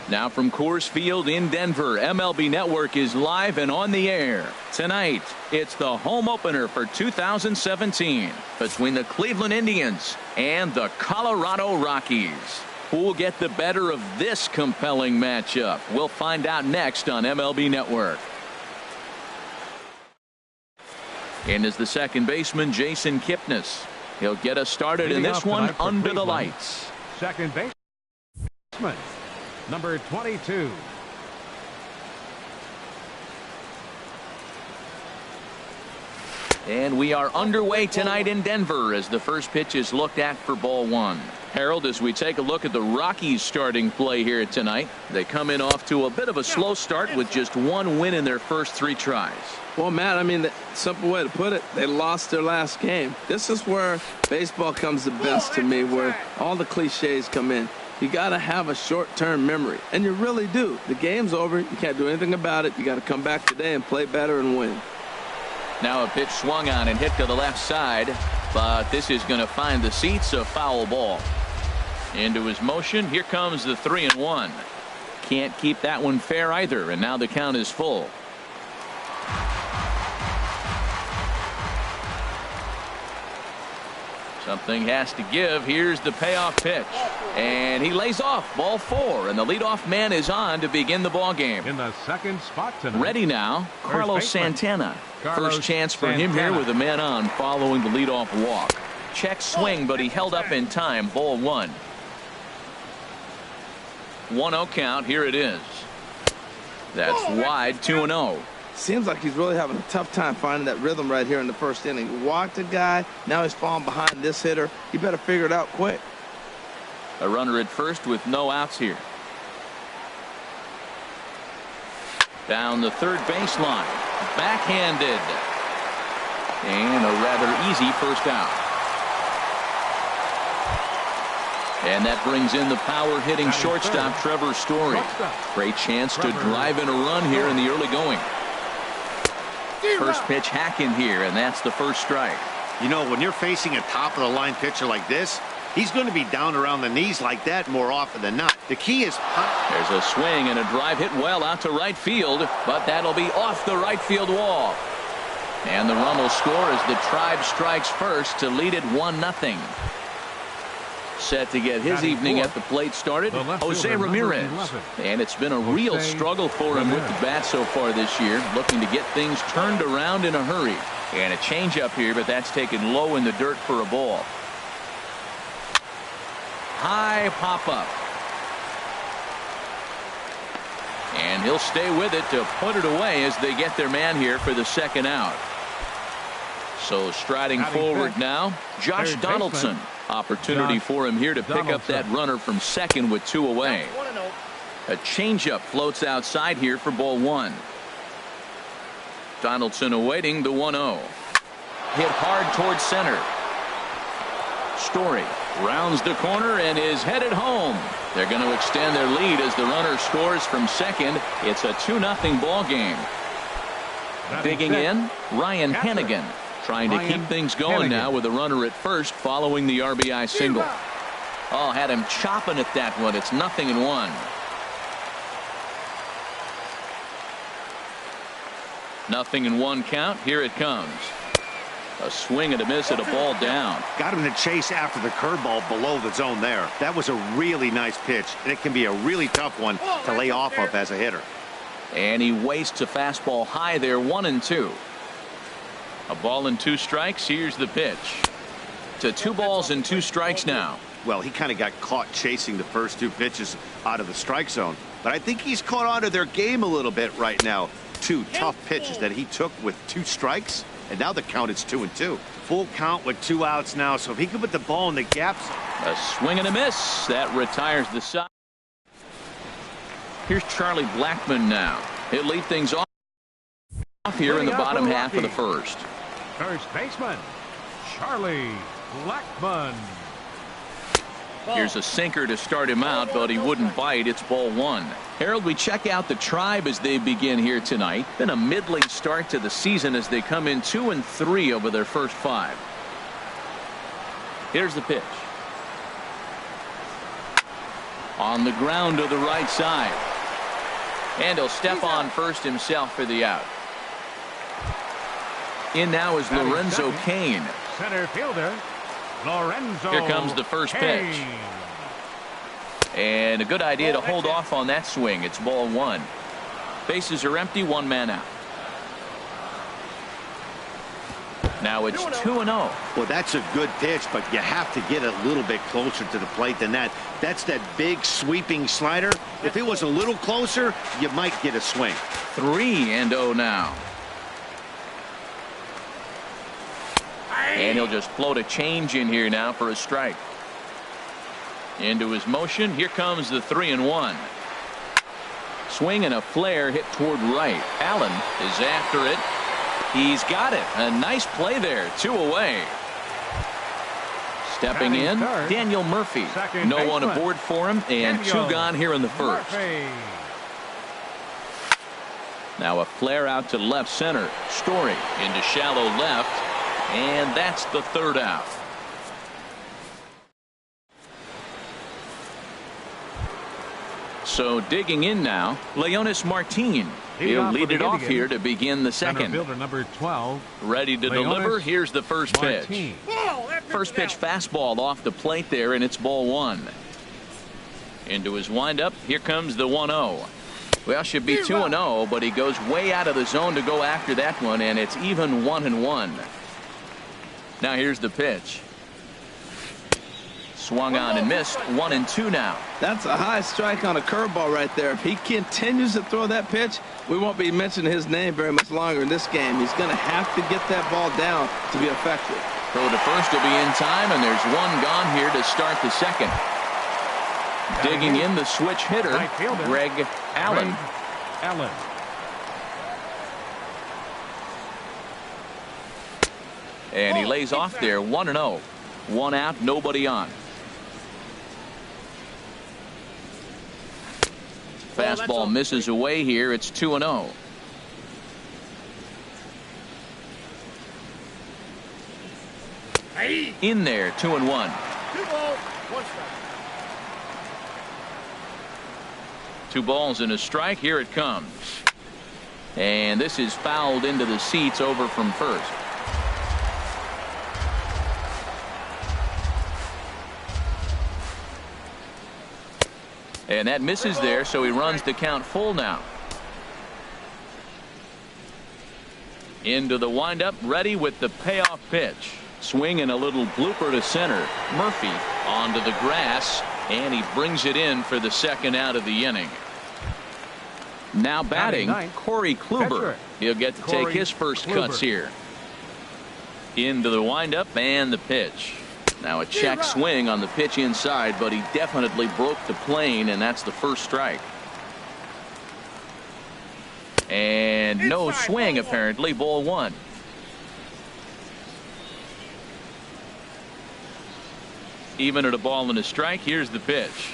Now from Coors Field in Denver, MLB Network is live and on the air. Tonight, it's the home opener for 2017 between the Cleveland Indians and the Colorado Rockies. Who will get the better of this compelling matchup? We'll find out next on MLB Network. In is the second baseman, Jason Kipnis. He'll get us started in this one under the lights. Second baseman, number 22. And we are underway tonight in Denver as the first pitch is looked at for ball one. Harold, as we take a look at the Rockies starting play here tonight, they come in off to a bit of a slow start with just one win in their first 3 tries. Well, Matt, I mean, the simple way to put it, they lost their last game. This is where baseball comes the best to me, where all the cliches come in. You got to have a short-term memory, and you really do. The game's over. You can't do anything about it. You got to come back today and play better and win. Now a pitch swung on and hit to the left side, but this is going to find the seats, a foul ball. Into his motion, here comes the 3-1. Can't keep that one fair either, and now the count is full. Something has to give. Here's the payoff pitch, and he lays off. Ball 4, and the leadoff man is on to begin the ball game. In the second spot tonight. Ready now, Carlos Santana. First chance for him here with a man on following the leadoff walk. Check swing, but he held up in time. Ball 1. 1-0 count. Here it is. That's wide. 2-0. Seems like he's really having a tough time finding that rhythm right here in the first inning. He walked a guy. Now he's falling behind this hitter. He better figure it out quick. A runner at first with no outs here. Down the third baseline. Backhanded. And a rather easy first out. And that brings in the power hitting shortstop Trevor Story. Great chance to drive in a run here in the early going. First pitch hacking here, and that's the first strike. You know, when you're facing a top of the line pitcher like this, he's going to be down around the knees like that more often than not. The key is there's a swing and a drive hit well out to right field, but that'll be off the right field wall. And the run will score as the Tribe strikes first to lead it 1-0. Set to get his evening at the plate started, Jose Ramirez. And it's been a real struggle for him with the bat so far this year, looking to get things turned around in a hurry. And a changeup here, but that's taken low in the dirt for a ball. High pop-up. And he'll stay with it to put it away as they get their man here for the second out. So striding forward now, Josh Donaldson. Opportunity for him here to pick up that runner from second with 2 away. A changeup floats outside here for ball 1. Donaldson awaiting the 1-0. Hit hard towards center. Story rounds the corner and is headed home. They're going to extend their lead as the runner scores from second. It's a 2-0 ball game. Digging in, Ryan Hennigan. Trying to keep things going now with a runner at first following the RBI single. Oh, had him chopping at that one. It's 0-1. 0-1 count. Here it comes. A swing and a miss at a ball down. Got him to chase after the curveball below the zone there. That was a really nice pitch, and it can be a really tough one to lay off of as a hitter. And he wastes a fastball high there. 1-2. A ball and 2 strikes. Here's the pitch. To 2 balls and 2 strikes now. Well, he kind of got caught chasing the first 2 pitches out of the strike zone. But I think he's caught on to their game a little bit right now. 2 tough pitches that he took with 2 strikes. And now the count is 2-2. Full count with 2 outs now. So if he could put the ball in the gaps. A swing and a miss. That retires the side. Here's Charlie Blackmon now. He'll lead things off here in the bottom half of the first. First baseman, Charlie Blackmon. Here's a sinker to start him out, but he wouldn't bite. It's ball 1. Harold, we check out the Tribe as they begin here tonight. Been a middling start to the season as they come in 2-3 over their first 5. Here's the pitch. On the ground to the right side. And he'll step on first himself for the out. In now is Lorenzo Cain. Center fielder, Lorenzo. Here comes the first pitch. And a good idea to hold off on that swing. It's ball one. Bases are empty, one man out. Now it's 2-0. Well, that's a good pitch, but you have to get a little bit closer to the plate than that. That's that big sweeping slider. If it was a little closer, you might get a swing. 3-0 now. And he'll just float a change in here now for a strike. Into his motion. Here comes the 3-1. Swing and a flare hit toward right. Allen is after it. He's got it. A nice play there. 2 away. Stepping in, Daniel Murphy. No one aboard for him, and 2 gone here in the first. Now a flare out to left center. Story into shallow left, and that's the 3rd out. So digging in now, Leonis Martin. He'll lead it off here to begin the second. Fielder number 12. Ready to deliver. Here's the first pitch. Martin. First pitch fastball off the plate there, and it's ball one. Into his windup. Here comes the 1-0. Well, should be 2-0, but he goes way out of the zone to go after that one, and it's even 1-1. Now here's the pitch. Swung on and missed. 1-2 now. That's a high strike on a curveball right there. If he continues to throw that pitch, we won't be mentioning his name very much longer in this game. He's going to have to get that ball down to be effective. Throw to first will be in time, and there's 1 gone here to start the second. Digging in the switch hitter, Greg Allen. And he lays off there. 1-0. 1 out, nobody on. Fastball misses away here. It's 2-0. In there, 2-1. 2 balls and a strike. Here it comes. And this is fouled into the seats over from first. And that misses there, so he runs the count full now. Into the windup, ready with the payoff pitch. Swing and a little blooper to center. Murphy onto the grass, and he brings it in for the second out of the inning. Now batting, Corey Kluber. He'll get to take his first cuts here. Into the windup and the pitch. Now a check swing on the pitch inside, but he definitely broke the plane, and that's the first strike. And no swing, apparently. Ball one. Even at a ball and a strike. Here's the pitch.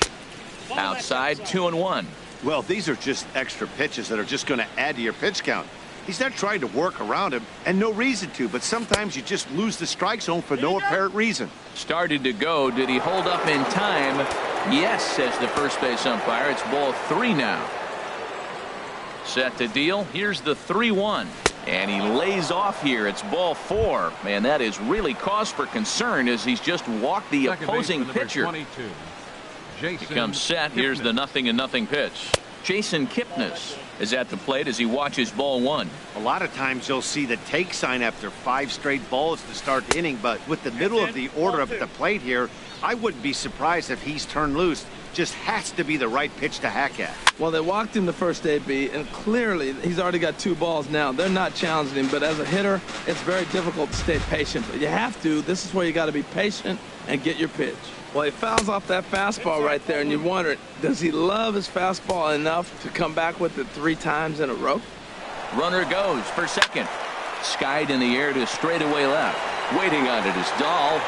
Outside, 2-1. Well, these are just extra pitches that are just going to add to your pitch count. He's not trying to work around him, and no reason to, but sometimes you just lose the strike zone for no apparent reason. Started to go. Did he hold up in time? Yes, says the first base umpire. It's ball 3 now. Set to deal. Here's the 3-1. And he lays off here. It's ball 4. Man, that is really cause for concern as he's just walked the opposing pitcher. He comes set. Here's the 0-0 pitch. Jason Kipnis is at the plate as he watches ball 1. A lot of times you'll see the take sign after 5 straight balls to start the inning, but with the middle of the order up at the plate here, I wouldn't be surprised if he's turned loose. Just has to be the right pitch to hack at. Well, they walked him the first AB, and clearly he's already got 2 balls now. They're not challenging him, but as a hitter, it's very difficult to stay patient. But you have to. This is where you got to be patient and get your pitch. Well, he fouls off that fastball right there, and you wonder, does he love his fastball enough to come back with it 3 times in a row? Runner goes for second. Skied in the air to straightaway left. Waiting on it is Dahl.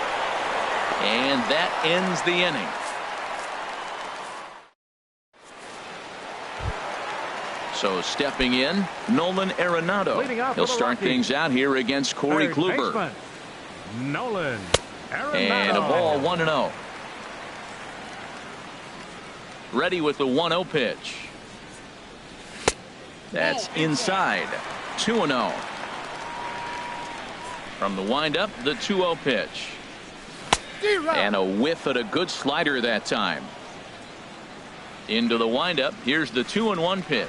And that ends the inning. So stepping in, Nolan Arenado. He'll start things out here against Corey Kluber. Nolan Arenado. And a ball 1-0. Ready with the 1-0 pitch. That's inside. 2-0. From the windup, the 2-0 pitch. And a whiff at a good slider that time. Into the windup. Here's the 2-1 pitch.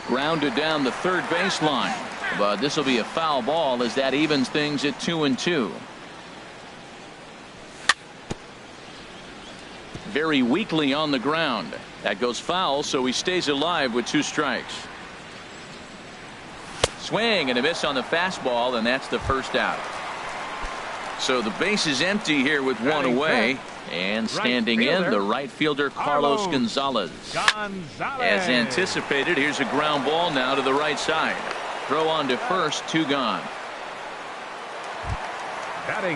Grounded down the third baseline. But this will be a foul ball as that evens things at 2-2. Very weakly on the ground. That goes foul, so he stays alive with 2 strikes. Swing and a miss on the fastball, and that's the first out. So the base is empty here with 1 away. And standing in, the right fielder, Carlos Gonzalez. As anticipated, here's a ground ball now to the right side. Throw on to first, 2 gone.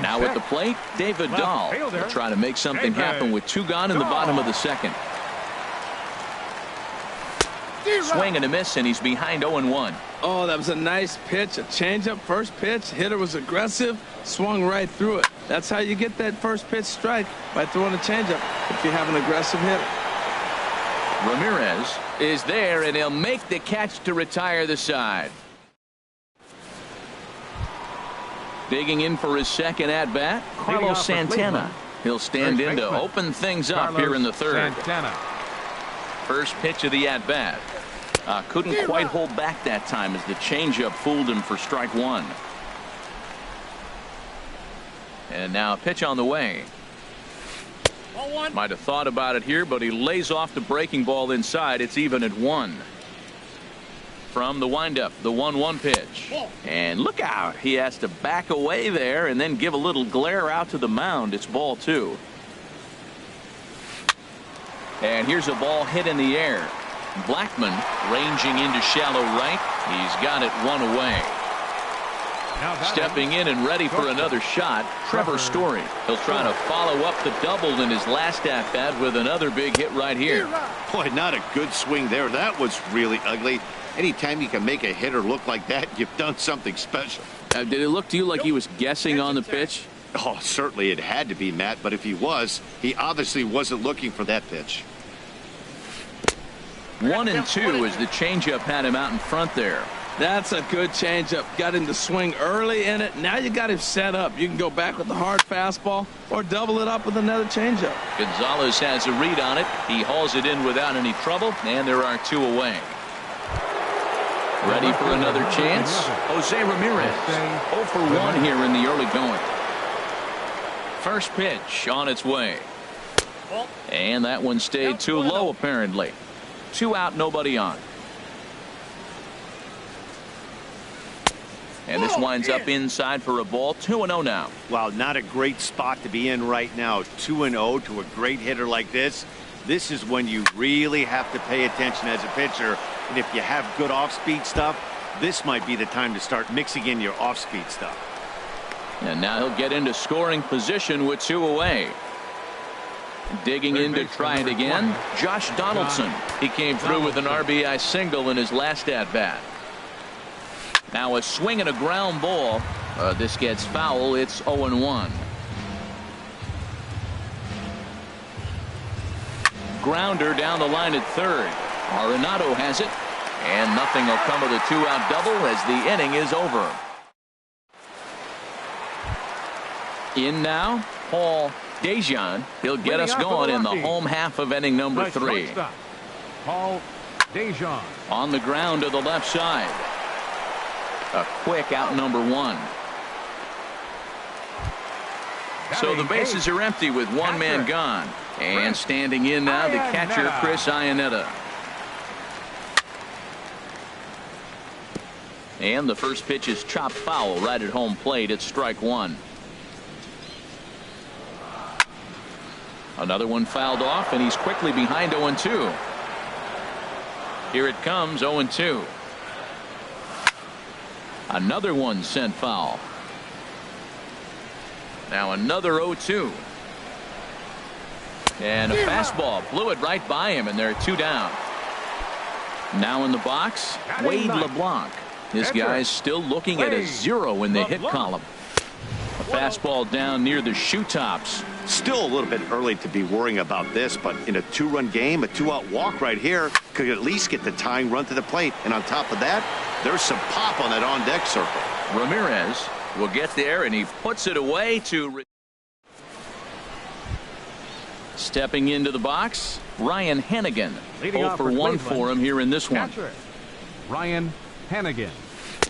Now at the plate, David Dahl will try to make something happen with 2 gone in the bottom of the second. Swing and a miss, and he's behind 0-1. Oh, that was a nice pitch, a changeup, first pitch. Hitter was aggressive, swung right through it. That's how you get that first pitch strike, by throwing a changeup if you have an aggressive hitter. Ramirez is there, and he'll make the catch to retire the side. Digging in for his second at-bat, Carlos Santana. He'll stand in to open things up here in the third. First pitch of the at-bat. Couldn't quite hold back that time as the changeup fooled him for strike 1. And now a pitch on the way. Might have thought about it here, but he lays off the breaking ball inside. It's even at 1. From the windup, the 1-1 pitch. And look out. He has to back away there and then give a little glare out to the mound. It's ball 2. And here's a ball hit in the air. Blackman ranging into shallow right. He's got it 1 away. Stepping in and ready for another shot, Trevor Story. He'll try to follow up the double in his last at-bat with another big hit right here. Boy, not a good swing there. That was really ugly. Anytime you can make a hitter look like that, you've done something special. Did it look to you like he was guessing on the pitch? Oh, certainly it had to be, Matt, but if he was, he obviously wasn't looking for that pitch. 1-2 as the changeup had him out in front there. That's a good changeup. Got him to swing early in it. Now you got him set up. You can go back with the hard fastball or double it up with another changeup. Gonzalez has a read on it. He hauls it in without any trouble, and there are 2 away. Ready for another chance? Jose Ramirez. 0 for 1 here in the early going. First pitch on its way. And that one stayed too low, apparently. 2 out, nobody on. And this winds up inside for a ball. 2-0 now. Wow, not a great spot to be in right now. 2-0 to a great hitter like this. This is when you really have to pay attention as a pitcher. And if you have good off-speed stuff, this might be the time to start mixing in your off-speed stuff. And now he'll get into scoring position with 2 away. Digging in to try it again, Josh Donaldson. He came through with an RBI single in his last at-bat. Now a swing and a ground ball. This gets foul. It's 0-1. Grounder down the line at third. Arenado has it. And nothing will come of the 2-out double as the inning is over. In now, Paul Dejan. He'll get us going in the home half of inning number 3. Paul Dejan. On the ground to the left side. A quick out number 1. So the bases are empty with 1 man gone. And standing in now, the catcher, Chris Iannetta. And the first pitch is chopped foul right at home plate. It's strike 1. Another one fouled off, and he's quickly behind 0-2. Here it comes, 0-2. Another one sent foul. Now another 0-2. And a fastball blew it right by him, and there are 2 down. Now in the box, Wade LeBlanc. This guy's still looking at a 0 in the hit column. Fastball down near the shoe tops. Still a little bit early to be worrying about this, but in a two-run game, a two-out walk right here could at least get the tying run to the plate. And on top of that, there's some pop on that on-deck circle. Ramirez will get there, and he puts it away to... Stepping into the box, Ryan Hannigan. Leading 0 off for for 1 Cleveland. for him here in this one. Catcher, Ryan Hannigan.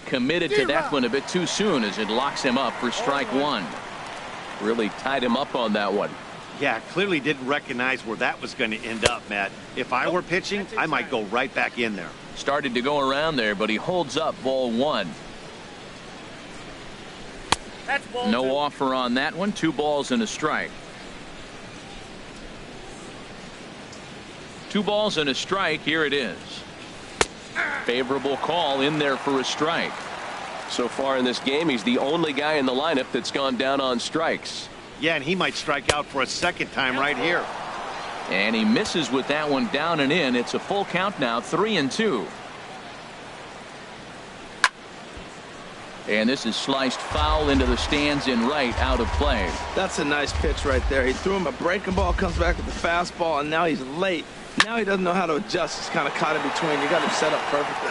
Committed to that one a bit too soon as it locks him up for strike one. Really tied him up on that one. Yeah, clearly didn't recognize where that was going to end up, Matt. If I were pitching, I might go right back in there. Started to go around there, but he holds up ball one. No offer on that one. 2 balls and a strike. 2 balls and a strike. Here it is. Favorable call in there for a strike. So far in this game, he's the only guy in the lineup that's gone down on strikes. Yeah, and he might strike out for a second time right here. And he misses with that one down and in. It's a full count now, 3-2. And this is sliced foul into the stands in right, out of play. That's a nice pitch right there. He threw him a breaking ball, comes back with the fastball, and now he's late. Now he doesn't know how to adjust. He's kind of caught in between. You got him set up perfectly.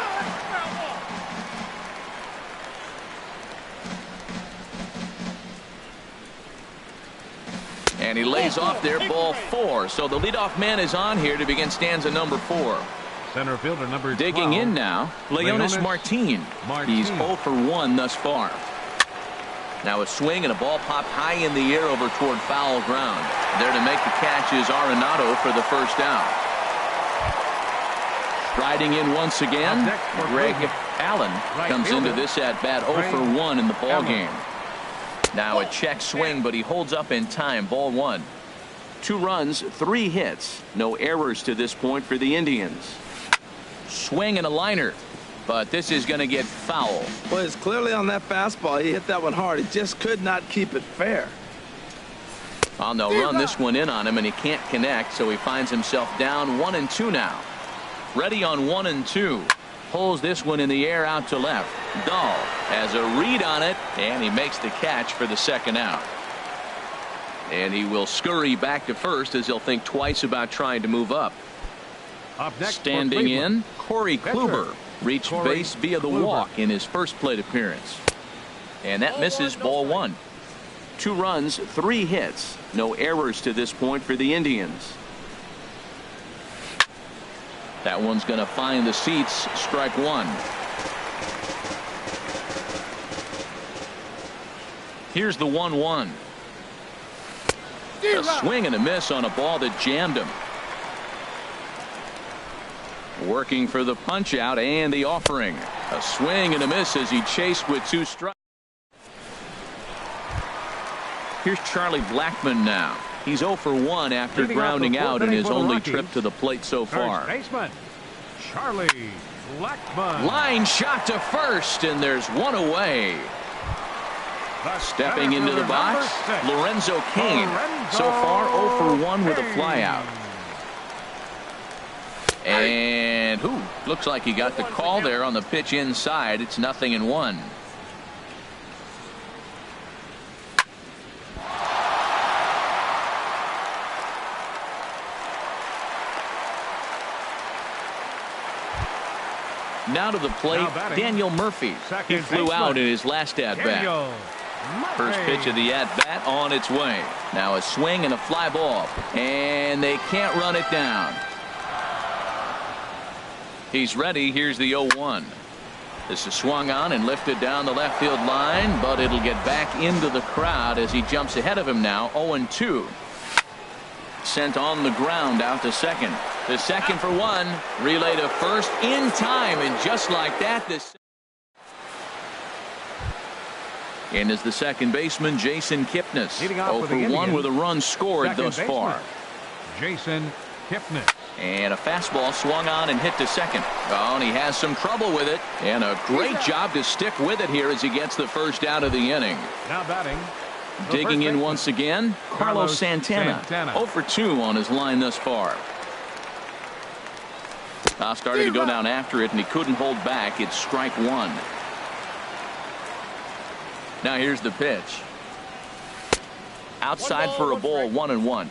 And he lays off there, ball 4. So the leadoff man is on here to begin stanza number 4. Center fielder number 12. Digging in now, Leonis Leonis Martin. He's 0 for 1 thus far. Now a swing and a ball popped high in the air over toward foul ground. There to make the catch is Arenado for the first out. Riding in once again, Greg Allen comes into this at bat 0 for 1 in the ball game. Now a check swing, but he holds up in time. Ball 1. 2 runs, 3 hits. No errors to this point for the Indians. Swing and a liner, but this is going to get foul. Well, it's clearly on that fastball. He hit that one hard. He just could not keep it fair. Well, they'll run this one in on him, and he can't connect, so he finds himself down 1-2 now. Ready on 1-2. Pulls this one in the air out to left. Dahl has a read on it, and he makes the catch for the second out. And he will scurry back to first as he'll think twice about trying to move up. Up next Standing in, Corey Kluber reached Corey base via the Kluber. walk in his first plate appearance. And that misses ball 1. 2 runs, 3 hits. No errors to this point for the Indians. That one's going to find the seats. Strike 1. Here's the 1-1. A swing and a miss on a ball that jammed him. Working for the punch out and the offering. A swing and a miss as he chased with 2 strikes. Here's Charlie Blackmon now. He's 0 for 1 after Leading off grounding the fourth out in inning his for the only Rockies. trip to the plate so far. First baseman, Charlie Blackmon. Line shot to first, and there's one away. Stepping into the box, Lorenzo Cain. So far 0 for 1 with a flyout. And looks like he got the call there on the pitch inside. It's 0-1. Now to the plate, Now batting, Daniel Murphy. He second flew baseman, out in his last at-bat. Daniel First Murphy. pitch of the at-bat on its way. Now a swing and a fly ball. And they can't run it down. He's ready. Here's the 0-1. This is swung on and lifted down the left field line, but it'll get back into the crowd as he jumps ahead of him now. 0-2. Sent on the ground out to second. The second for 1. Relay to first in time, and just like that, this. And is the second baseman, Jason Kipnis. Leading off 0 with for the 1 Indians, with a run scored second thus baseman, far. Jason Kipnis. And a fastball swung on and hit to second. Oh, and he has some trouble with it. And a great job to stick with it here as he gets the first out of the inning. Now batting, the Digging first in baseman, once again, Carlos Santana. 0 for 2 on his line thus far. Started to go down after it, and he couldn't hold back. It's strike 1. Now here's the pitch. Outside for a ball, 1-1.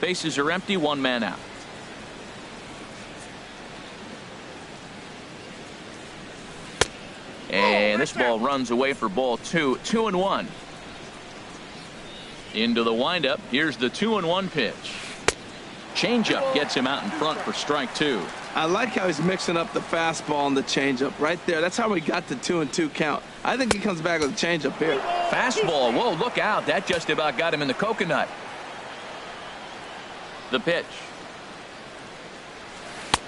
Bases are empty, one man out. And this ball runs away for ball 2. 2-1. Into the windup. Here's the 2-1 pitch. Changeup gets him out in front for strike 2. I like how he's mixing up the fastball and the changeup right there. That's how we got the 2-2 count. I think he comes back with a changeup here. Fastball. Whoa, look out. That just about got him in the coconut. The pitch.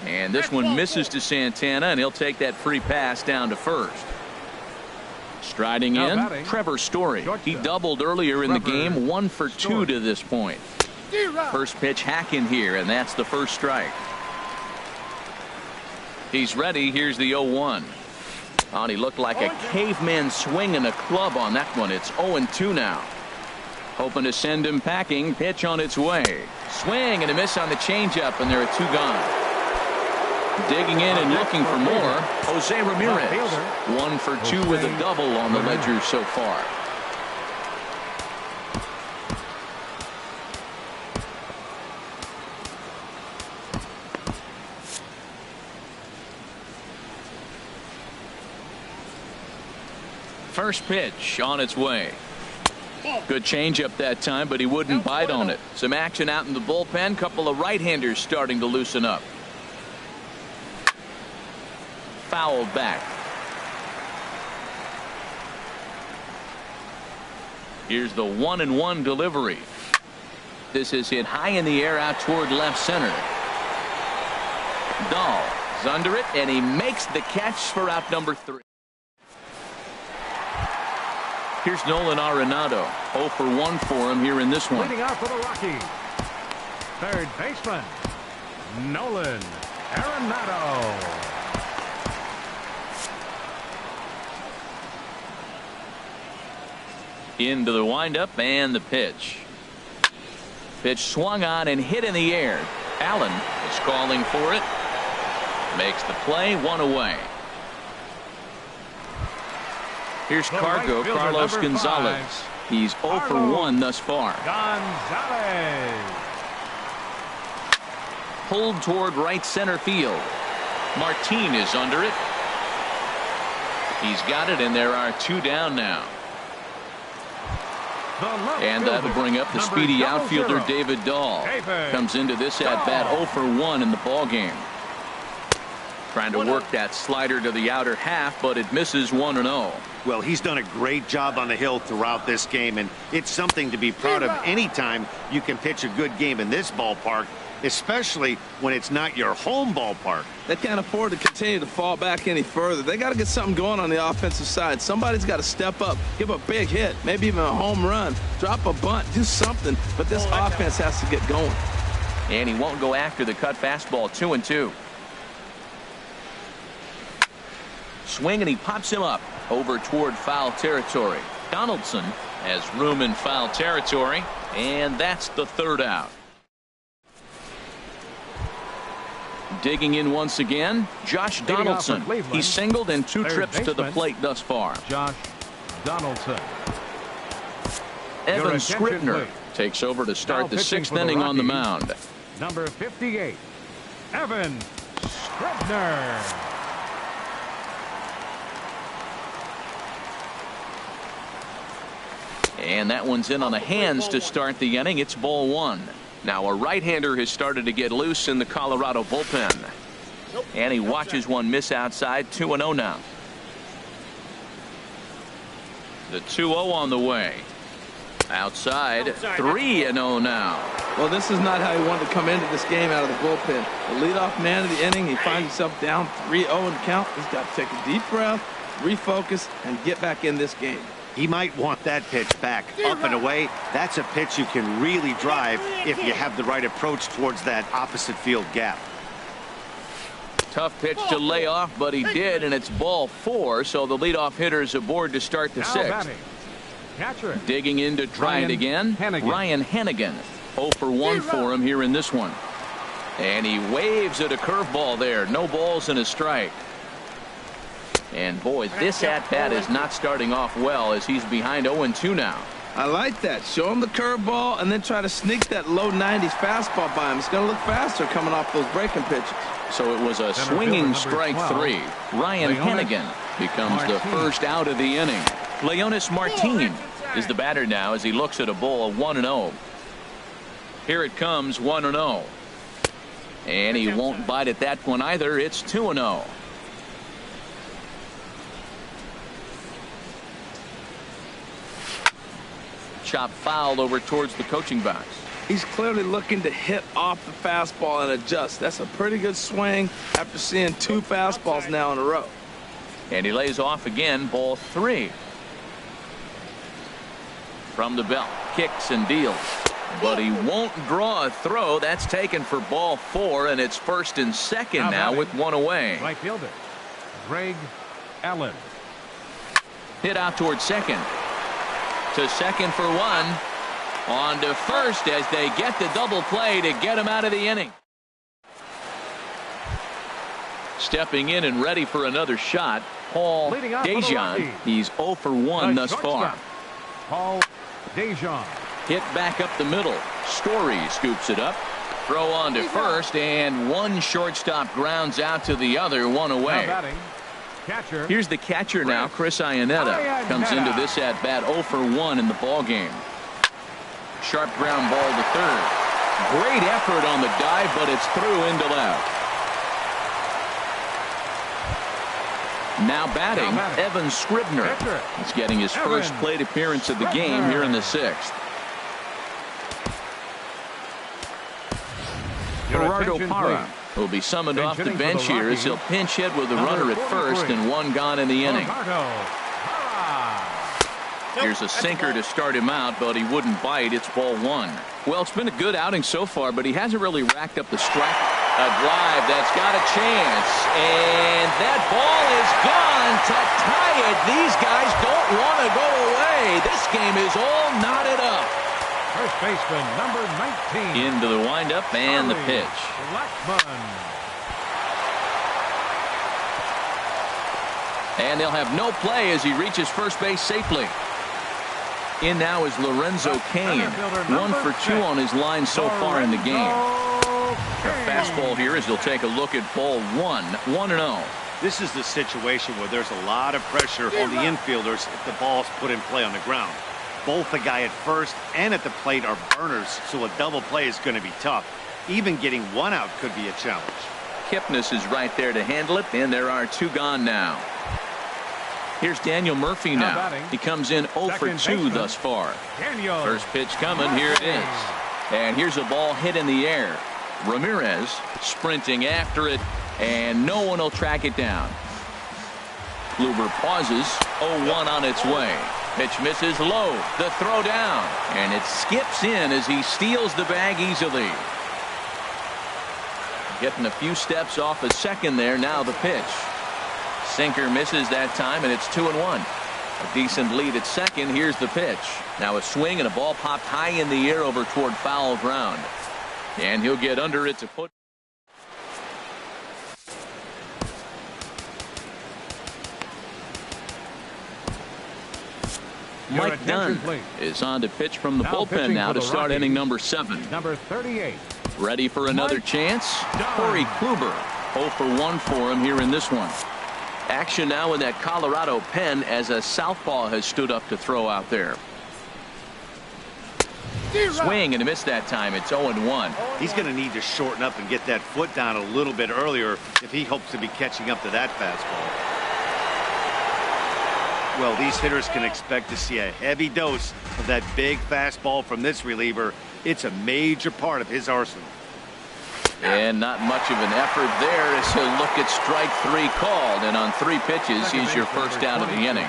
And this one misses to Santana, and he'll take that free pass down to first. Striding in, Trevor Story. He doubled earlier in the game, 1 for 2 to this point. First pitch hacking here, and that's the first strike. He's ready. Here's the 0-1. Oh, and he looked like a caveman swinging a club on that one. It's 0-2 now. Hoping to send him packing. Pitch on its way. Swing and a miss on the changeup, and there are 2 gone. Digging in and looking for more, Jose Ramirez. 1 for 2 with a double on the ledger so far. First pitch on its way. Good changeup that time, but he wouldn't bite on it. Some action out in the bullpen. Couple of right-handers starting to loosen up. Fouled back. Here's the 1-1 delivery. This is hit high in the air out toward left center. Dahl is under it, and he makes the catch for out number 3. Here's Nolan Arenado. 0 for 1 for him here in this one. Leading off for the Rockies, third baseman, Nolan Arenado. Into the windup and the pitch. Pitch swung on and hit in the air. Allen is calling for it. Makes the play, 1 away. Here's Cargo, Carlos Gonzalez. He's 0 for 1 thus far. Gonzalez. Pulled toward right center field. Martin is under it. He's got it, and there are 2 down now. And that'll bring up the speedy outfielder David Dahl. Comes into this at bat 0 for 1 in the ball game. Trying to work that slider to the outer half, but it misses 1-0. Well, he's done a great job on the hill throughout this game, and it's something to be proud of anytime you can pitch a good game in this ballpark, especially when it's not your home ballpark. They can't afford to continue to fall back any further. They got to get something going on the offensive side. Somebody's got to step up, give a big hit, maybe even a home run, drop a bunt, do something. But this offense has to get going. And he won't go after the cut fastball. 2-2. Swing, and he pops him up over toward foul territory. Donaldson has room in foul territory, and that's the 3rd out. Digging in once again, Josh Donaldson. He's singled in 2 trips to the plate thus far. Josh Donaldson. Evan Scribner takes over to start the 6th inning on the mound. Number 58, Evan Scribner. And that one's in on the hands to start the inning. It's ball 1. Now a right-hander has started to get loose in the Colorado bullpen. And he watches one miss outside. 2-0 now. The 2-0 on the way. Outside. 3-0 now. Well, this is not how he wanted to come into this game out of the bullpen. The leadoff man of the inning, he finds himself down 3-0 in count. He's got to take a deep breath, refocus, and get back in this game. He might want that pitch back up and away. That's a pitch you can really drive if you have the right approach towards that opposite field gap. Tough pitch to lay off, but he did, and it's ball 4, so the leadoff hitter's aboard to start the 6th. Catcher. Digging in to try it again. Ryan Hennigan. 0 for 1 for him here in this one. And he waves at a curveball there. No balls and a strike. And boy, this at-bat is not starting off well as he's behind 0-2 now. I like that. Show him the curveball and then try to sneak that low 90s fastball by him. It's going to look faster coming off those breaking pitches. So it was a swinging strike 3. Ryan Hennigan becomes the first out of the inning. Leonis Martin is the batter now as he looks at a ball of 1-0. Here it comes, 1-0. And he won't bite at that one either. It's 2-0. Chop foul over towards the coaching box. He's clearly looking to hit off the fastball and adjust. That's a pretty good swing after seeing 2 fastballs now in a row. And he lays off again, ball 3. From the belt, kicks and deals. But he won't draw a throw. That's taken for ball 4, and it's first and second now with 1 away. Right fielder, Greg Allen. Hit out towards second. To second for 1. On to first as they get the double play to get him out of the inning. Stepping in and ready for another shot, Paul Dejan. He's 0 for 1 thus far. Paul Dejan. Hit back up the middle. Story scoops it up. Throw on to first, and one shortstop grounds out to the other, 1 away. Catcher. Here's the catcher now, Chris Iannetta. Comes into this at bat 0 for 1 in the ball game. Sharp ground ball to third. Great effort on the dive, but it's through into left. Now batting, Evan Scribner. He's getting his first plate appearance of the game here in the 6th. Gerardo Parra will be summoned off the bench here as he'll pinch hit with a runner at first and 1 gone in the inning. Here's a sinker to start him out, but he wouldn't bite. It's ball 1. Well, it's been a good outing so far, but he hasn't really racked up the strike. A drive that's got a chance, and that ball is gone to tie it. These guys don't want to go away. This game is all knotted up. First baseman, number 19. Into the windup and the pitch. Blackman. And they'll have no play as he reaches first base safely. In now is Lorenzo Cain. 1 for 2 on his line so far in the game. A fastball here as he'll take a look at ball 1. 1-0. This is the situation where there's a lot of pressure on the infielders if the ball's put in play on the ground. Both the guy at first and at the plate are burners, so a double play is going to be tough. Even getting 1 out could be a challenge. Kipnis is right there to handle it, and there are 2 gone now. Here's Daniel Murphy now. He comes in 0 for 2 thus far. First pitch coming. Here it is. And here's a ball hit in the air. Ramirez sprinting after it, and no one will track it down. Kluber pauses. 0-1 on its way. Pitch misses low. The throw down. And it skips in as he steals the bag easily. Getting a few steps off a second there. Now the pitch. Sinker misses that time, and it's 2-1. A decent lead at second. Here's the pitch. Now a swing and a ball popped high in the air over toward foul ground. And he'll get under it to put. Mike Dunn is on to pitch from the bullpen now to start inning number 7. Number 38. Ready for another chance? Corey Kluber. 0 for 1 for him here in this one. Action now in that Colorado pen as a southpaw has stood up to throw out there. Swing and a miss that time. It's 0-1. He's going to need to shorten up and get that foot down a little bit earlier if he hopes to be catching up to that fastball. Well, these hitters can expect to see a heavy dose of that big fastball from this reliever. It's a major part of his arsenal. And not much of an effort there as he'll look at strike 3 called. And on 3 pitches, he's your first out of the inning.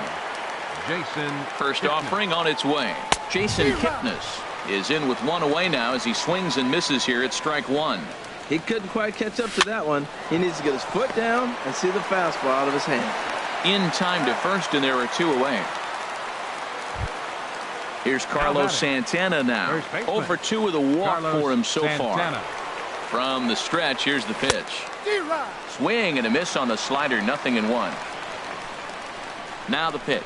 First offering on its way. Jason Kipnis is in with 1 away now as he swings and misses here at strike 1. He couldn't quite catch up to that one. He needs to get his foot down and see the fastball out of his hand. In time to first, and there are 2 away. Here's Carlos Santana now. 0 for 2 with a walk for him so far. From the stretch, here's the pitch. Swing and a miss on the slider, 0-1. Now the pitch.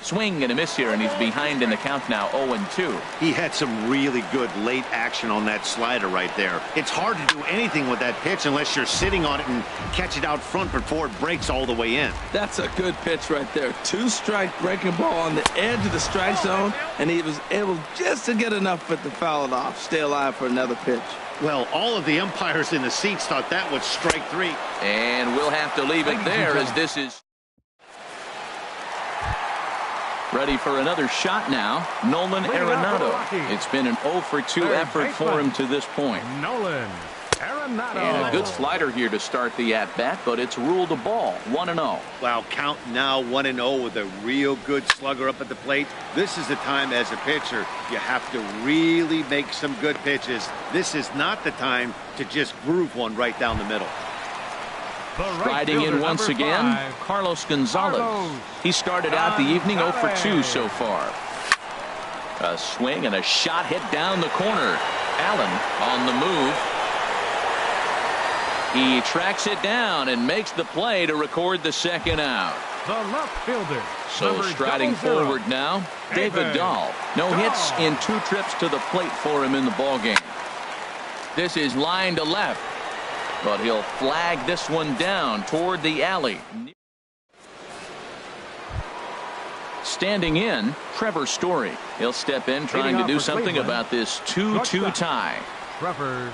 Swing and a miss here, and he's behind in the count now, 0-2. He had some really good late action on that slider right there. It's hard to do anything with that pitch unless you're sitting on it and catch it out front before it breaks all the way in. That's a good pitch right there. 2-strike breaking ball on the edge of the strike zone, and he was able just to get enough of it to foul it off. Stay alive for another pitch. Well, all of the umpires in the seats thought that was strike 3. And we'll have to leave it there as this is ready for another shot now. Nolan Arenado. It's been an 0-for-2 effort for him to this point. Nolan Arenado. And a good slider here to start the at-bat, but it's ruled a ball. 1-0. Wow, count now 1-0 with a real good slugger up at the plate. This is the time as a pitcher you have to really make some good pitches. This is not the time to just groove one right down the middle. Striding in once again, Carlos Gonzalez. He started out the evening 0-for-2 so far. A swing and a shot hit down the corner. Allen on the move. He tracks it down and makes the play to record the second out. The left fielder. So striding forward now, David Dahl. No hits in 2 trips to the plate for him in the ballgame. This is line to left, but he'll flag this one down toward the alley. Standing in, Trevor Story. He'll step in trying to do something about this 2-2 tie. Trevor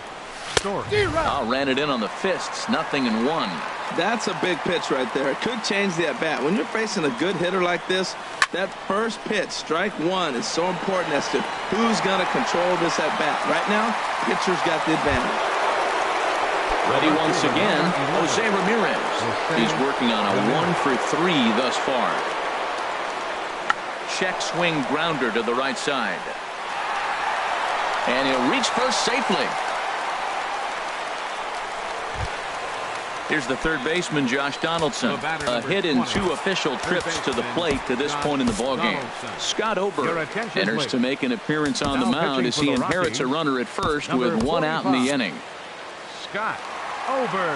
Story. Ran it in on the fists, 0-1. That's a big pitch right there. It could change the at-bat. When you're facing a good hitter like this, that first pitch, strike 1, is so important as to who's going to control this at-bat. Right now, pitcher's got the advantage. Ready once again, Jose Ramirez. He's working on a 1-for-3 thus far. Check swing grounder to the right side. And he'll reach first safely. Here's the third baseman, Josh Donaldson. A hit in 2 official trips to the plate to this point in the ballgame. Scott Ober enters to make an appearance on the mound as he inherits a runner at first with 1 out in the inning. Scott Ober.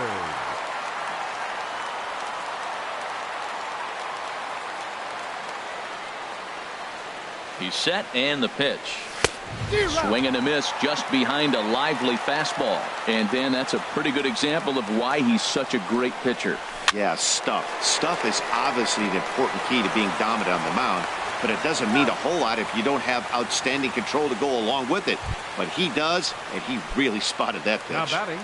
He's set and the pitch. Swing and a miss just behind a lively fastball. And Dan, that's a pretty good example of why he's such a great pitcher. Yeah, stuff. Stuff is obviously an important key to being dominant on the mound, but it doesn't mean a whole lot if you don't have outstanding control to go along with it. But he does, and he really spotted that pitch. Now batting,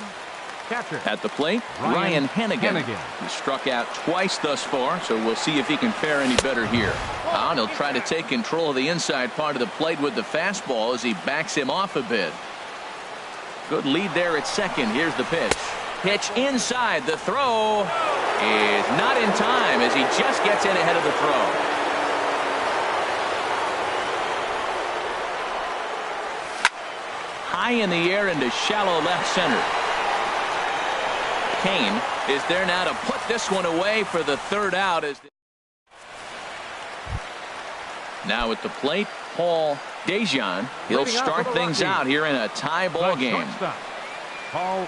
catcher. At the plate, Ryan Hennigan. He struck out twice thus far, so we'll see if he can fare any better here. And he'll try to take control of the inside part of the plate with the fastball as he backs him off a bit. Good lead there at second. Here's the pitch. Pitch inside. The throw is not in time as he just gets in ahead of the throw. High in the air into shallow left center. Kane is there now to put this one away for the third out. Now at the plate, Paul Dejan. He'll start things out here in a tie ball game. Paul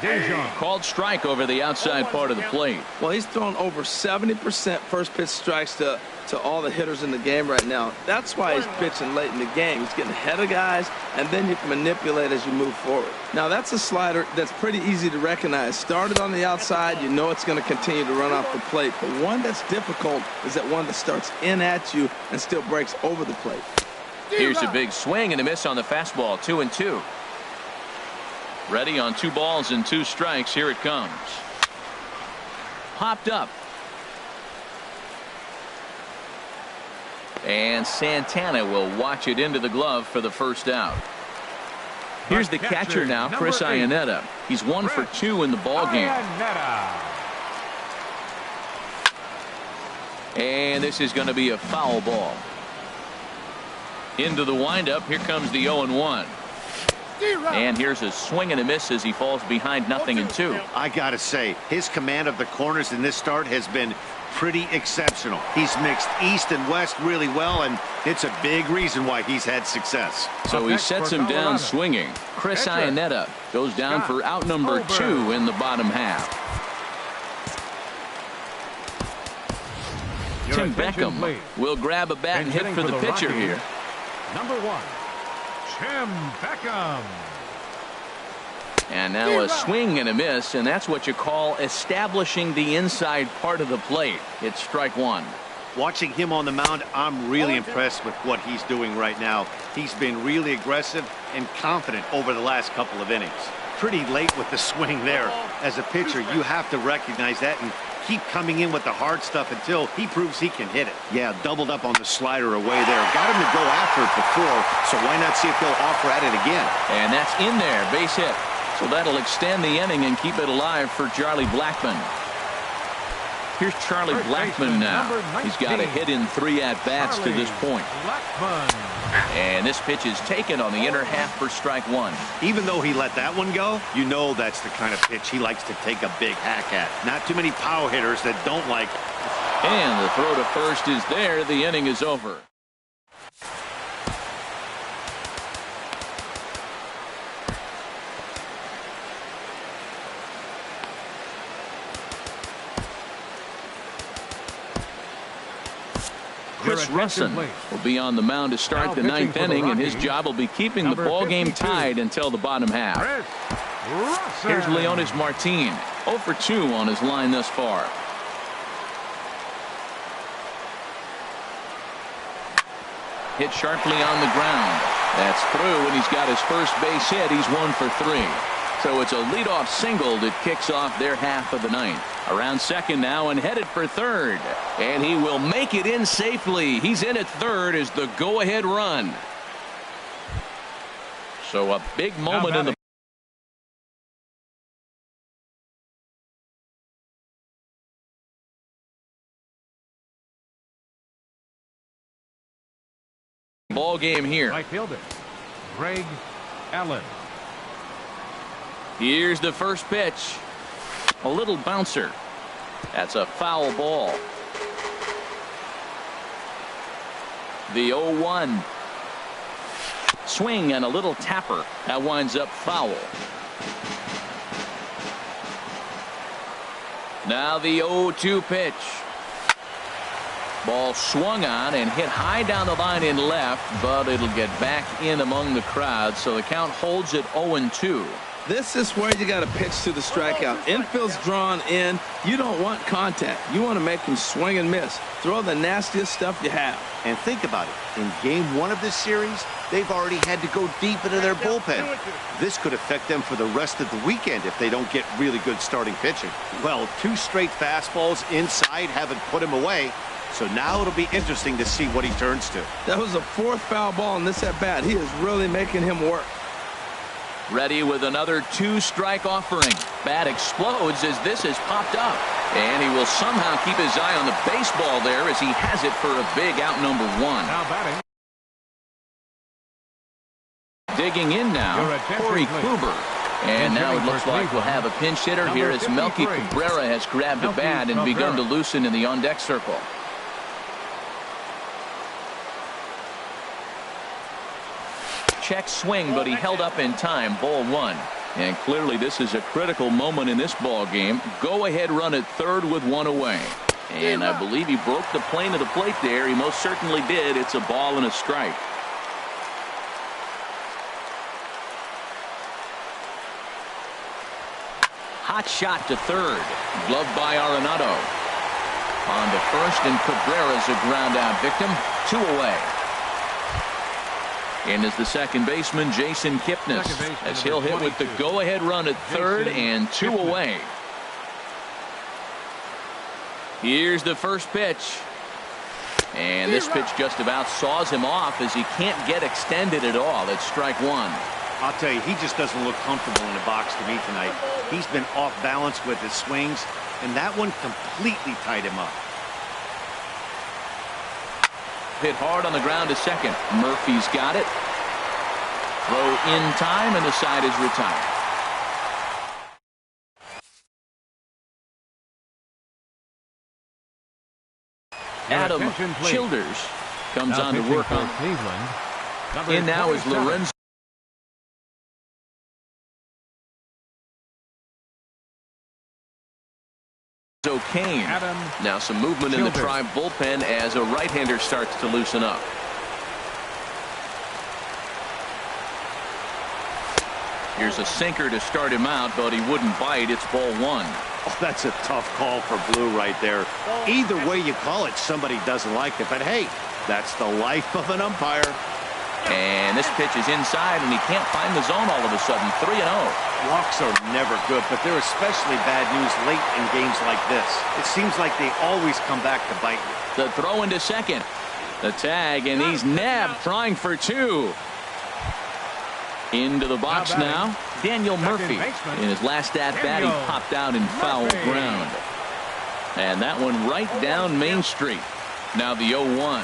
Dejan. Called strike over the outside part of the plate. Well, he's thrown over 70% first pitch strikes to all the hitters in the game right now. That's why he's pitching late in the game. He's getting ahead of guys, and then you can manipulate as you move forward. Now, that's a slider that's pretty easy to recognize. Started on the outside, you know it's going to continue to run off the plate. But one that's difficult is that one that starts in at you and still breaks over the plate. Here's a big swing and a miss on the fastball. 2-2. Ready on 2 balls and 2 strikes. Here it comes. Popped up. And Santana will watch it into the glove for the first out. Here's the catcher now, Chris Iannetta. He's 1 for 2 in the ball game. And this is going to be a foul ball. Into the windup. Here comes the 0-1. And here's a swing and a miss as he falls behind 0-2. I gotta say, his command of the corners in this start has been pretty exceptional. He's mixed east and west really well, and it's a big reason why he's had success. So he sets him down swinging. Chris Iannetta goes down for out number 2 in the bottom half. Tim attention, Beckham please. will grab a bat and hit hitting for the pitcher Rockies, here. Number 1, Tim Beckham. And now a swing and a miss, and that's what you call establishing the inside part of the plate. It's strike one. Watching him on the mound, I'm really impressed with what he's doing right now. He's been really aggressive and confident over the last couple of innings. Pretty late with the swing there. As a pitcher, you have to recognize that and keep coming in with the hard stuff until he proves he can hit it. Yeah, doubled up on the slider away there. Got him to go after it before, so why not see if he'll offer at it again? And that's in there, base hit. So that'll extend the inning and keep it alive for Charlie Blackmon. Here's Charlie Blackmon now. He's got a hit in 3 at-bats to this point. And this pitch is taken on the inner half for strike one. Even though he let that one go, you know that's the kind of pitch he likes to take a big hack at. Not too many power hitters that don't like it. And the throw to first is there. The inning is over. Chris Russin will be on the mound to start the 9th inning, and his job will be keeping the ball game tied until the bottom half. Here's Leonis Martin, 0 for 2 on his line thus far. Hit sharply on the ground. That's through, and he's got his first base hit. He's 1 for 3. So it's a leadoff single that kicks off their half of the 9th. Around second now and headed for third. And he will make it in safely. He's in at third as the go-ahead run. So a big moment in the ball game here. Right fielder, Greg Allen. Here's the first pitch. A little bouncer. That's a foul ball. The 0-1. Swing and a little tapper. That winds up foul. Now the 0-2 pitch. Ball swung on and hit high down the line in left, but it'll get back in among the crowd, so the count holds at 0-2. This is where you got to pitch to the strikeout. Infield's drawn in. You don't want contact. You want to make him swing and miss. Throw the nastiest stuff you have. And think about it. In game 1 of this series, they've already had to go deep into their bullpen. This could affect them for the rest of the weekend if they don't get really good starting pitching. Well, 2 straight fastballs inside haven't put him away. So now it'll be interesting to see what he turns to. That was the 4th foul ball in this at-bat. He is really making him work. Ready with another 2-strike offering. Bat explodes as this has popped up. And he will somehow keep his eye on the baseball there as he has it for a big out number 1. Now batting. Digging in now, Corey Kluber. And now it looks like we'll have a pinch hitter here as Melky Cabrera has grabbed a bat and begun to loosen in the on-deck circle. Check swing, but he held up in time. Ball 1. And clearly this is a critical moment in this ball game. Go ahead run at third with 1 away. And I believe he broke the plane of the plate there. He most certainly did. It's a ball and a strike. Hot shot to third. Gloved by Arenado. On to first, and Cabrera's a ground out victim. 2 away. And is the second baseman, Jason Kipnis, as he'll hit with the go-ahead run at third and 2 away. Here's the first pitch. And this pitch just about saws him off as he can't get extended at all. It's strike 1. I'll tell you, he just doesn't look comfortable in the box to me tonight. He's been off balance with his swings, and that one completely tied him up. Hit hard on the ground to second. Murphy's got it. Throw in time, and the side is retired. Adam Childers comes on to work on. In now is Lorenzo. O'Kane. Adam Now some movement in the Childers. Tribe bullpen as a right-hander starts to loosen up. Here's a sinker to start him out, but he wouldn't bite. It's ball one. Oh, that's a tough call for Blue right there. Either way you call it, somebody doesn't like it. But hey, that's the life of an umpire. And this pitch is inside, and he can't find the zone all of a sudden. 3-0. Walks are never good, but they're especially bad news late in games like this. It seems like they always come back to bite you. The throw into second. The tag, and he's nabbed, trying for two. Into the box now, Daniel Murphy. In his last at-bat, he popped out in foul ground. And that one right down Main Street. Now the 0-1.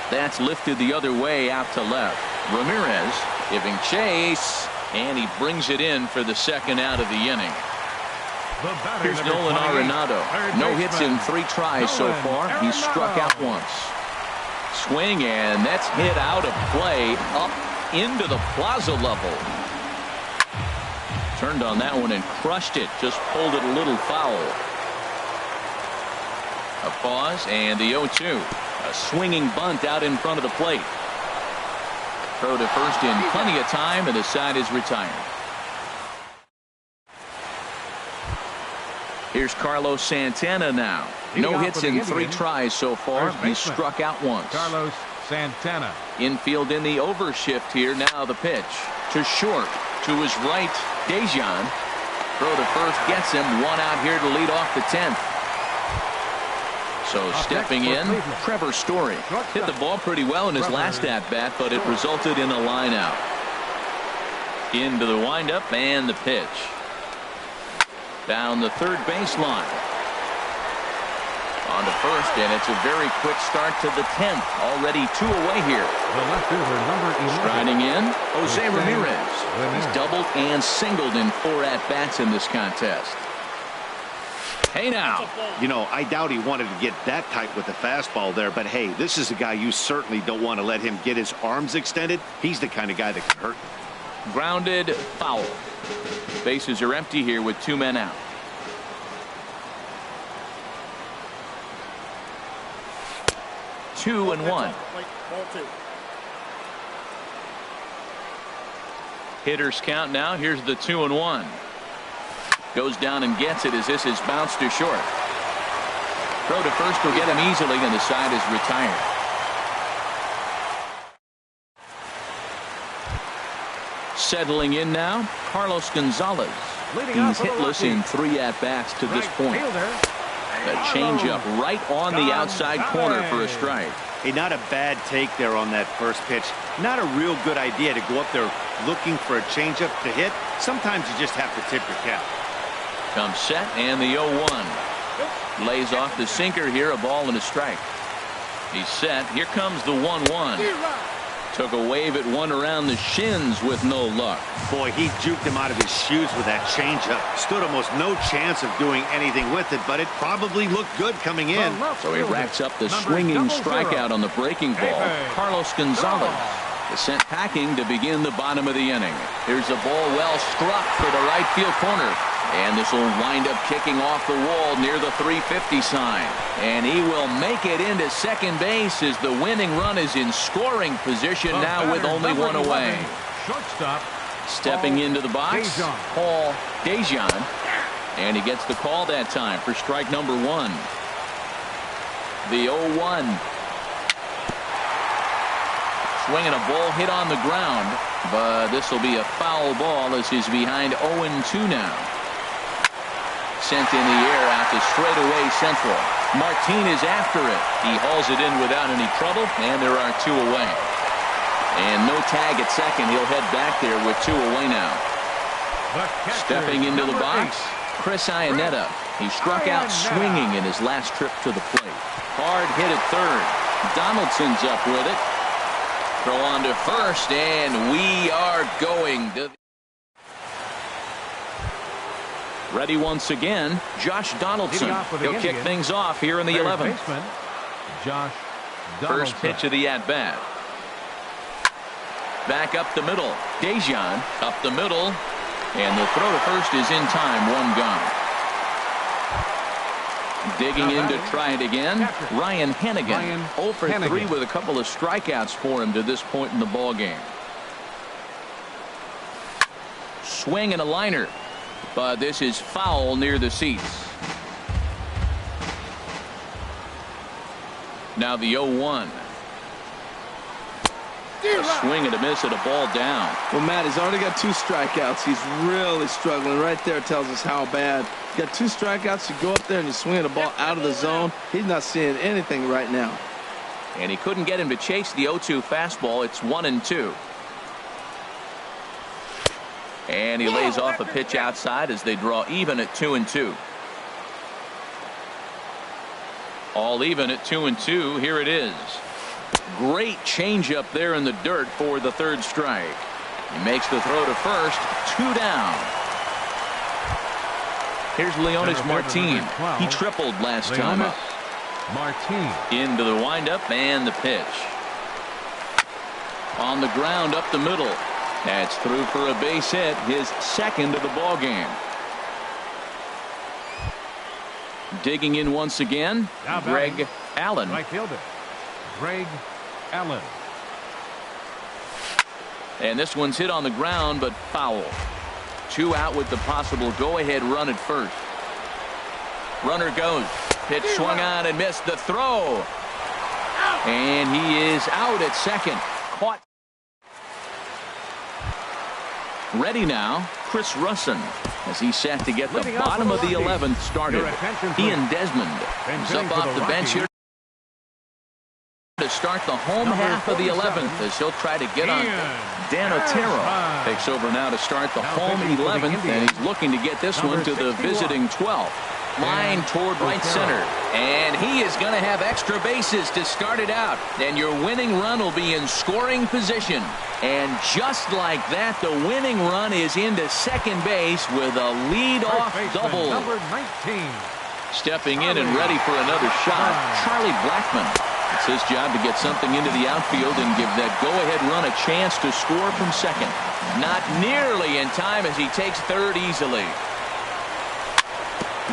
That's lifted the other way out to left. Ramirez giving chase, and he brings it in for the second out of the inning. Here's Nolan Arenado. No hits in 3 tries so far. He's struck out once. Swing, and that's hit out of play up into the plaza level. Turned on that one and crushed it. Just pulled it a little foul. A pause and the 0-2. A swinging bunt out in front of the plate. Throw to first in plenty of time, and the side is retired. Here's Carlos Santana now. No hits in 3 tries so far. He's struck out once. Carlos Santana. Infield in the overshift here. Now the pitch to short. To his right, Dejan. Throw to first gets him. 1 out here to lead off the 10th. So stepping in, Trevor Story. Hit the ball pretty well in his last at-bat, but it resulted in a line out. Into the windup and the pitch. Down the third baseline. On to first, and it's a very quick start to the 10th. Already 2 away here. The left fielder, number 11. Striding in, Jose Ramirez. He's doubled and singled in 4 at-bats in this contest. Hey now. You know, I doubt he wanted to get that tight with the fastball there, but hey, this is a guy you certainly don't want to let him get his arms extended. He's the kind of guy that can hurt. Grounded, foul. Bases are empty here with 2 men out. Two and 1. Hitters count now. Here's the 2-1. Goes down and gets it as this is bounced to short. Throw to first will get him easily, and the side is retired. Settling in now, Carlos Gonzalez. He's hitless in 3 at-bats to this point. A changeup right on the outside corner for a strike. Hey, not a bad take there on that first pitch. Not a real good idea to go up there looking for a changeup to hit. Sometimes you just have to tip your cap. Comes set, and the 0-1. Lays off the sinker here, a ball and a strike. He's set. Here comes the 1-1. Took a wave at one around the shins with no luck. Boy, he juked him out of his shoes with that changeup. Stood almost no chance of doing anything with it, but it probably looked good coming in. So he racks up the swinging strikeout on the breaking ball. Carlos Gonzalez is sent packing to begin the bottom of the inning. Here's a ball well struck for the right field corner. And this will wind up kicking off the wall near the 350 sign. And he will make it into second base as the winning run is in scoring position now with only 1 away. Shortstop. Stepping into the box, Paul Dejan. And he gets the call that time for strike number 1. The 0-1. Swinging a ball hit on the ground, but this will be a foul ball as he's behind 0-2 now. Sent in the air out to straightaway central. Martinez after it. He hauls it in without any trouble, and there are 2 away. And no tag at second. He'll head back there with 2 away now. Stepping into the box, Chris Iannetta. He struck out swinging in his last trip to the plate. Hard hit at third. Donaldson's up with it. Throw on to first, and we are going to... Ready once again, Josh Donaldson. He'll kick things off here in the 11th. First pitch of the at-bat. Back up the middle. Dejan up the middle. And the throw to first is in time. 1 gone. Digging in to try it again, Ryan Hennigan. Ryan 0 for 3 Hennigan. with a couple of strikeouts for him to this point in the ball game. Swing and a liner, but this is foul near the seats. Now the 0-1. A swing and a miss at a ball down. Well, Matt, he's already got 2 strikeouts. He's really struggling. Right there tells us how bad. You got 2 strikeouts. You go up there and you swing the ball out of the zone. He's not seeing anything right now. And he couldn't get him to chase the 0-2 fastball. It's 1-2. And he lays off a pitch outside as they draw even at 2-2. All even at 2-2. Here it is. Great changeup there in the dirt for the 3rd strike. He makes the throw to first. 2 down. Here's Leonis Martin. He tripled last time up. Martin. Into the windup and the pitch. On the ground up the middle. That's through for a base hit, his 2nd of the ball game. Digging in once again, Greg Allen. Right fielder, Greg Allen. And this one's hit on the ground, but foul. 2 out with the possible go-ahead run at first. Runner goes. Pitch swung on and missed the throw. And he is out at second. Caught. Ready now, Chris Russin, as he's set to get the bottom of the 11th started. Ian Desmond is up off the bench here to start the home half of the 11th as he'll try to get on. Dan Otero takes over now to start the home 11th, and he's looking to get this one to the visiting 12th. Line toward right center, and he is going to have extra bases to start it out, and your winning run will be in scoring position. And just like that, the winning run is into second base with a lead-off double. Number 19. Stepping in and ready for another shot, Charlie Blackmon. It's his job to get something into the outfield and give that go-ahead run a chance to score from second. Not nearly in time as he takes third easily.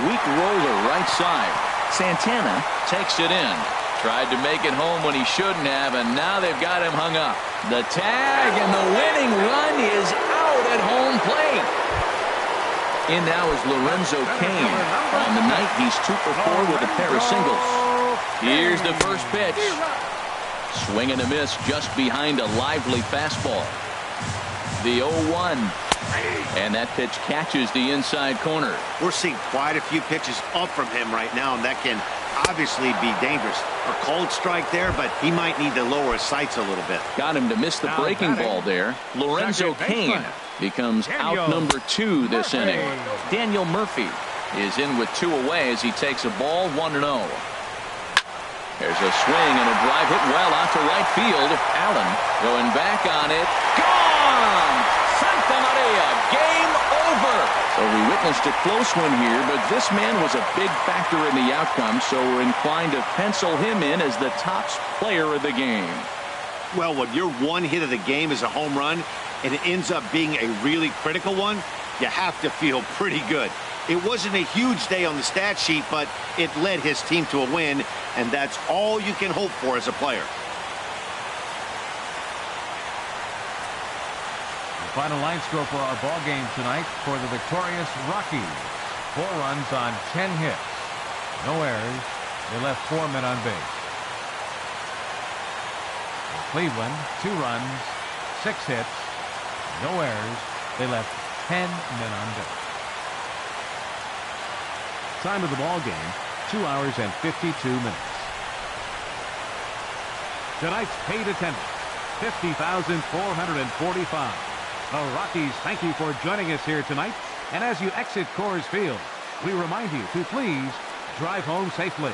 Weak roller right side. Santana takes it in. Tried to make it home when he shouldn't have, and now they've got him hung up. The tag, and the winning run is out at home plate. In now is Lorenzo Cain. On the night, he's 2 for 4 with a pair of singles. Here's the first pitch. Swing and a miss just behind a lively fastball. The 0-1. And that pitch catches the inside corner. We're seeing quite a few pitches up from him right now, and that can obviously be dangerous. A cold strike there, but he might need to lower his sights a little bit. Got him to miss the breaking ball there. Lorenzo Cain becomes out number 2 this inning. Daniel Murphy is in with 2 away as he takes a ball 1-0. There's a swing and a drive hit well out to right field. Allen going back on it. Gone! Santa Maria, game over. So we witnessed a close one here, but this man was a big factor in the outcome, so we're inclined to pencil him in as the top player of the game. Well, when your one hit of the game is a home run and it ends up being a really critical one, you have to feel pretty good. It wasn't a huge day on the stat sheet, but it led his team to a win, and that's all you can hope for as a player. Final line score for our ball game tonight for the victorious Rockies. 4 runs on 10 hits. No errors. They left 4 men on base. For Cleveland, 2 runs, 6 hits. No errors. They left 10 men on base. Time of the ball game, 2 hours and 52 minutes. Tonight's paid attendance, 50,445. The Rockies thank you for joining us here tonight. And as you exit Coors Field, we remind you to please drive home safely.